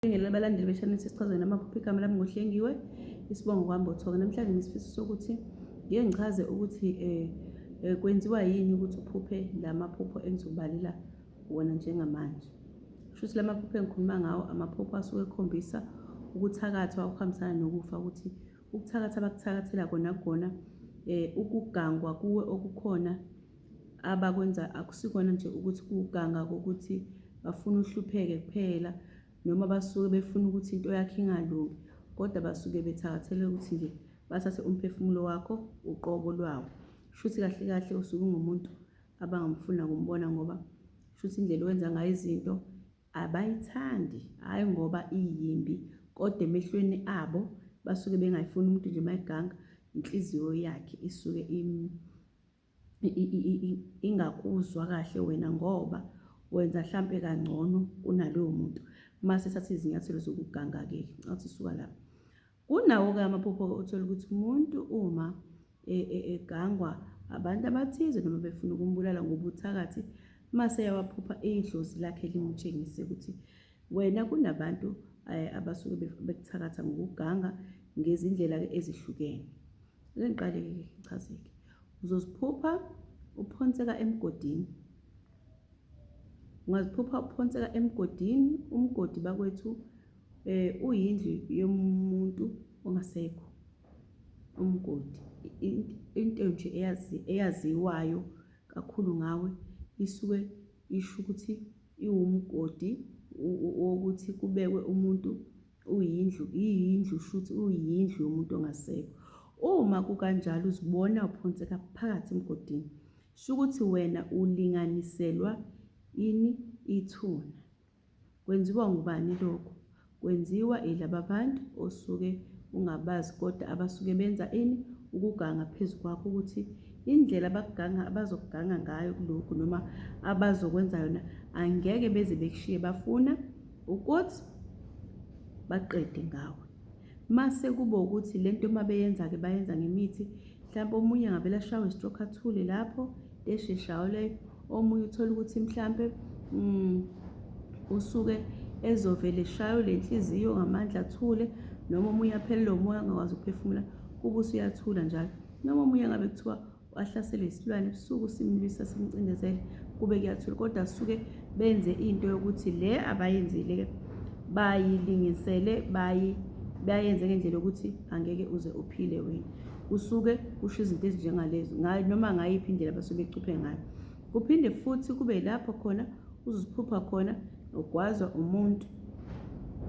Abalandeli be-Channel Sesichazweni amaphupho, igama lami ngoHlengiwe Isibongo Kwambothoka. Namhlanje nesifiso sokuthi ngike ngichaze ukuthi kwenziwa yini ukuthi uphuphe lamaphupho engizobalela wona njengamanje. Shuthi lamaphupho engikhuluma ngawo amaphupho asuke ekhombisa ukuthakathwa okuhambisana nokufa, ukuthi ukuthakatha abakuthakathela kona kona ukugangwa kuwe okukhona abakwenza akusikona nje ukuthi kuganga kokuthi bafuna uhlupheke kuphela, noma basuke befuna ukuthi into yakho ingalungi, kodwa basuke bethakathele ukuthi nje bathathe umphefumulo wakho uqobo lwawo. Shuthi kahle kahle usuke ungumuntu abangamfuna ukumbona, ngoba shuthi indlela owenza ngayo izinto abayithandi, hhayi ngoba iyimbi, kodwa emehlweni abo basuke bengayifuni umuntu nje mayiganga inhliziyo yakhe isuke ingakuzwa kahle wena, ngoba wenza hlampe kangcono kunalowo muntu. Mase thatha izinyathelo zokuganga-ke, athi suka lapho. Kunawo-ke amaphupho othola ukuthi umuntu uma egangwa abantu abathize noma befuna ukumbulala ngobuthakathi, mase yawaphupha idlozi lakhe limtshengise ukuthi wena kunabantu abasuke bekuthakatha ngokuganga ngezindlela-ke ezihlukene. Ake ngiqale-ke ngichaze-ke. Uzoziphupha uphonseka emgodini. Ungaziphupha uphonseka emgodini. Umgodi bakwethu uyindlu yomuntu ongasekho. Umgodi into nje eyaziwayo kakhulu ngawe isuke isho ukuthi iwumgodi wokuthi kubekwe umuntu iyindlu shuthi uyindlu yomuntu ongasekho. Uma kukanjalo uzibona uphonseka phakathi emgodini, sho ukuthi wena ulinganiselwa ini ithuna. Kwenziwa ngubani lokho? Kwenziwa ilaba bantu osuke ungabazi, kodwa abasuke benza ini? Ukuganga phezu kwakho, ukuthi indlela abazokuganga ngayo kulokhu noma abazokwenza yona angeke beze bekushiye, bafuna ukuthi baqede ngawe. Mase kube ukuthi lento uma beyenza-ke bayenza ngemithi, mhlawumbe omunye angavele ashawe istroke athule lapho esheshayo leyo. Omunye uthola ukuthi mhlampe usuke ezovele eshaywe le nhliziyo ngamandla athule, noma omunye aphelelwe umoya angakwazi ukuphefumula kube usuyathula njalo, noma omunye ngabe kuthiwa ahlaselwe isilwane ebusuku simlwisa simcindezele kube kuyathula, kodwa suke benze into yokuthi le abayenzile bayilingisele bayenze ngendlela yokuthi angeke uze uphile wena. Usuke kusho izinto ezinjengalezo ngayo noma ngayiphi indlela basuke becuphe ngayo. Kuphinde futhi kube lapho khona uziphupha khona ugwazwa umuntu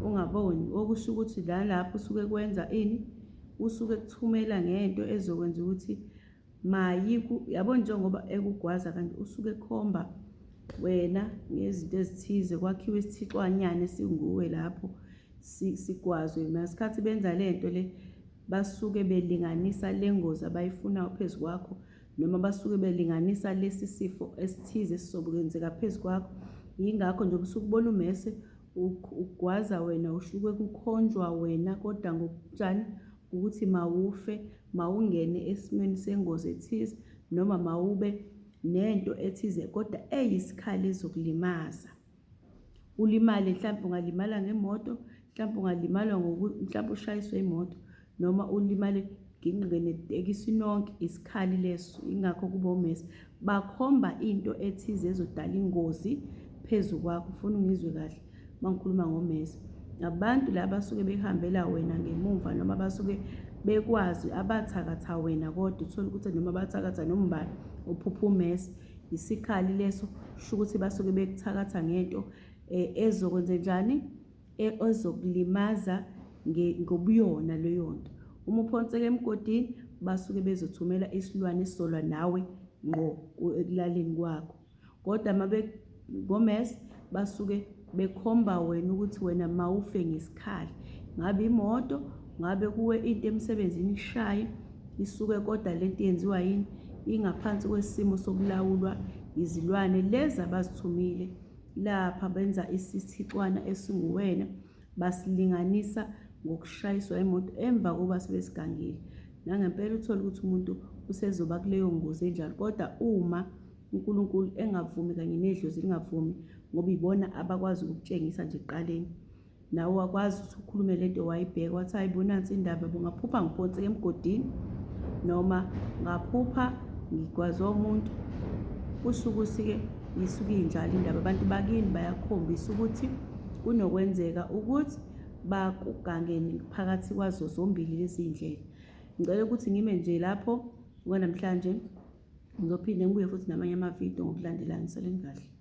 ungaboni, okusho ukuthi lapho usuke kwenza ini? Usuke kuthumela ngento ezokwenza ukuthi yabo, njengoba ekugwaza kanti usuke ekhomba wena ngezinto ezithize, kwakhiwe isithixwanyana esinguwe lapho sigwazwe. Nasikhathi benza lento le basuke belinganisa le ngozi abayifunayo phezu kwakho, noma basuke belinganisa lesi sifo esithize esizokwenzeka phezu kwakho. Yingakho nje usuke ubona umese ugwaza wena, ushuke kukhonjwa wena, kodwa ngokunjani? Ukuthi mawufe, mawungene esimweni sengozi ethize, noma mawube nento ethize kodwa eyisikhali ezokulimaza. Ulimale, mhlawumbe ungalimala ngemoto, mhlawumbe ungalimala ngokuthi mhlawumbe ushayiswe imoto, noma ulimale ngetekisi nonke, isikhali leso. Ingakho kuba omese bakhomba into ethize ezodala ingozi phezu kwakho. Ufuna ungizwe kahle mangikhuluma ngomese, abantu laba basuke behambela wena ngemuva, noma basuke bekwazi abathakatha wena, kodwa uthola ukuthi noma bathakatha noma ubani uphupha umese, isikhali leso. Sho ukuthi basuke bekuthakatha ngento ezokwenze njani? Ezokulimaza ngobuyona leyo nto. Uma uphonseka emgodini basuke bezothumela isilwane esizolwa nawe ngqo ekulaleni kwakho, kodwa uma ngomese basuke bekhomba wena ukuthi wena mawufe ngesikhali. Ngabe imoto, ngabe kuwe into emsebenzini ishaye isuke, kodwa lento yenziwa yini? Ingaphansi kwesimo sokulawulwa izilwane lezi abazithumile lapha, benza isithixwana esinguwena, basilinganisa ngokushayiswa imoto emva kokuba sebesigangile. Nangempela uthole ukuthi umuntu usezoba kuleyo ngozi enjalo, kodwa uma uNkulunkulu engavumi kanye nedlozi lingavumi, ngoba ibona abakwazi ukukutshengisa nje ekuqaleni, nawe wakwazi ukuthi ukhulume lento wayibheka wathi hayi bonansi indaba bungaphupha ngiphonseke emgodini noma ngaphupha ngigwaze umuntu. Kusho ukuthi-ke isuke injalo indaba. Abantu bakini bayakhombisa ukuthi kunokwenzeka ukuthi bakugangene phakathi kwazo zombili lezi ndlela. Ngicela ukuthi ngime nje lapho okwanamhlanje, ngizophinde ngibuye futhi namanye amavidiyo ngokulandelana. Saleni kahle.